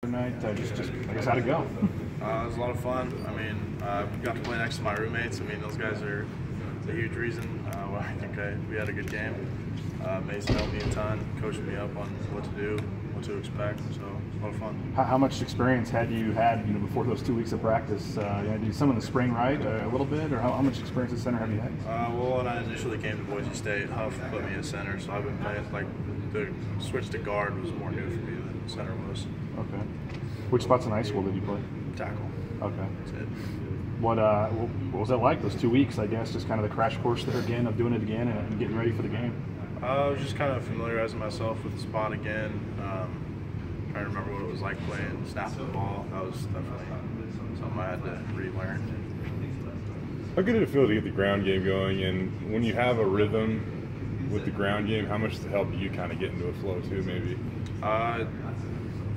Tonight, I guess how'd it go? It was a lot of fun. I mean, got to play next to my roommates. I mean, those guys are a huge reason why I think we had a good game. Mason helped me a ton, coached me up on what to do, what to expect. So it was a lot of fun. How much experience had you before those 2 weeks of practice? Did some in the spring, right? A little bit, or how much experience at center have you had? Well, when I initially came to Boise State, Huff put me at center, so I've been playing. Like the switch to guard was more new for me than center was. Okay. Which spots in high school did you play? Tackle. Okay. That's it. What was it like those 2 weeks? I guess just kind of the crash course there again of doing it again and getting ready for the game. I was just kind of familiarizing myself with the spot again. Trying to remember what it was like playing snapping the ball. That was definitely something I had to relearn. How good did it feel to get the ground game going? And when you have a rhythm with the ground game, how much does it help you kind of get into a flow too, maybe?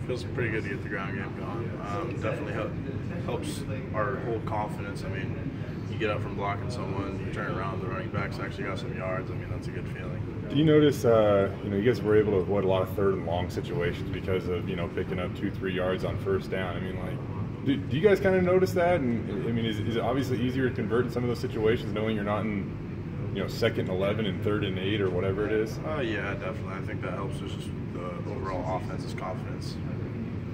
It feels pretty good to get the ground game going. Definitely helps our whole confidence. I mean, you get up from blocking someone, you turn around, the running back's actually got some yards. I mean, that's a good feeling. Do you notice, you guys were able to avoid a lot of third and long situations because of, picking up 2-3 yards on first down? I mean, like, do you guys kind of notice that? And I mean, is it obviously easier to convert in some of those situations knowing you're not in, 2nd and 11 and 3rd and 8 or whatever it is? Yeah, definitely. I think that helps with just the overall offense's confidence.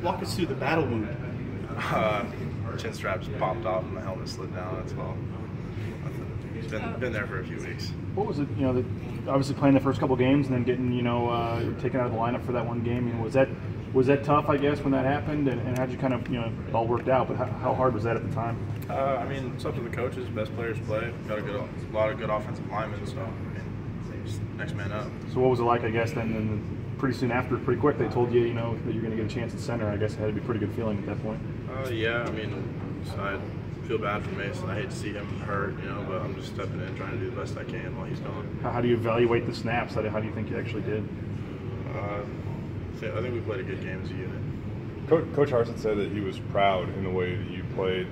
Walk us through the battle wound. Chin straps popped off and the helmet slid down. That's all. It's been there for a few weeks. What was it? Obviously playing the first couple games and then getting taken out of the lineup for that one game. Was that tough? I guess when that happened, and how'd you kind of it all worked out? But how hard was that at the time? I mean, it's up to the coaches. Best players play. Got a lot of good offensive linemen. So I mean, just next man up. So what was it like? I guess then pretty soon after, pretty quick, they told you that you're going to get a chance at center. I guess it had to be a pretty good feeling at that point. Yeah. I mean, I feel bad for Mason. I hate to see him hurt, but I'm just stepping in, trying to do the best I can while he's gone. How do you evaluate the snaps? How do you think you actually did? I think we played a good game as a unit. Coach Larson said that he was proud in the way that you played.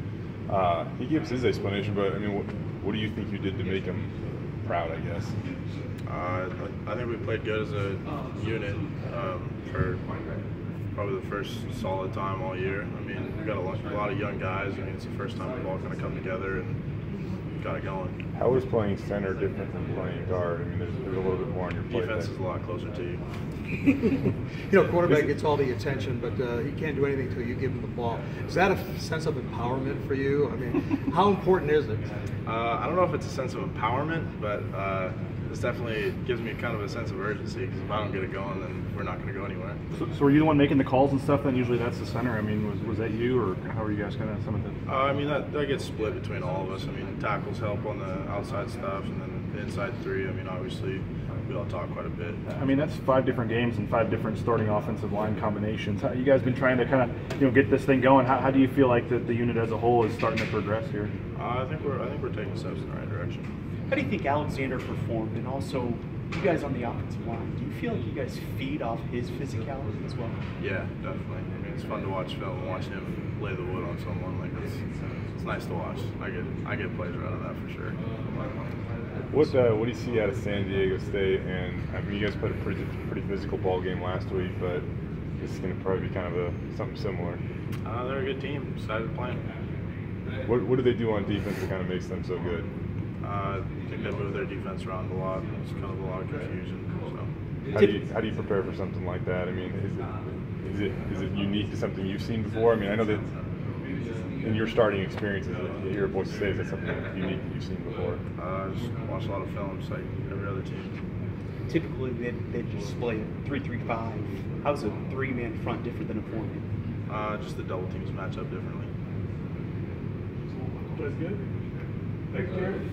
He gives his explanation, but I mean, what do you think you did to make him proud, I guess? I think we played good as a unit for probably the first solid time all year. I mean, we've got a lot of young guys. I mean, it's the first time we've all kind of come together and got it going. How is playing center different from playing guard? I mean, there's a little bit more on your plate. Defense is a lot closer to you. Quarterback gets all the attention, but he can't do anything until you give him the ball. Is that a sense of empowerment for you? I mean, how important is it? I don't know if it's a sense of empowerment, but this definitely gives me kind of a sense of urgency, because if I don't get it going, then we're not going to go anywhere. So were you the one making the calls and stuff then? Usually that's the center. I mean, was that you, or how were you guys kind of some of the... I mean, that gets split between all of us. I mean, tackles help on the outside stuff, and then the inside three, I mean, obviously we all talk quite a bit. I mean, that's 5 different games and 5 different starting offensive line combinations. How you guys been trying to kind of get this thing going? How do you feel like the unit as a whole is starting to progress here? I think we're taking steps in the right direction. How do you think Alexander performed, and also you guys on the offensive line? Do you feel like you guys feed off his physicality as well? Yeah, definitely. I mean, it's fun to watch film and watch him lay the wood on someone. Like it's nice to watch. I get pleasure out of that for sure. What do you see out of San Diego State? And I mean, you guys played a pretty physical ball game last week, but this is going to probably be kind of something similar. They're a good team. Excited to play them. What do they do on defense that kind of makes them so good? I think they move their defense around a lot. It's kind of a lot of confusion. So. How do you prepare for something like that? I mean, is it unique to something you've seen before? I mean, I know that in your starting experiences here at Boise State, is that something unique that you've seen before? I just watch a lot of films like every other team. Typically, they display a 3-3-5. How's a 3-man front different than a 4-man? Just the double teams match up differently. That's good. Thanks, Garrett.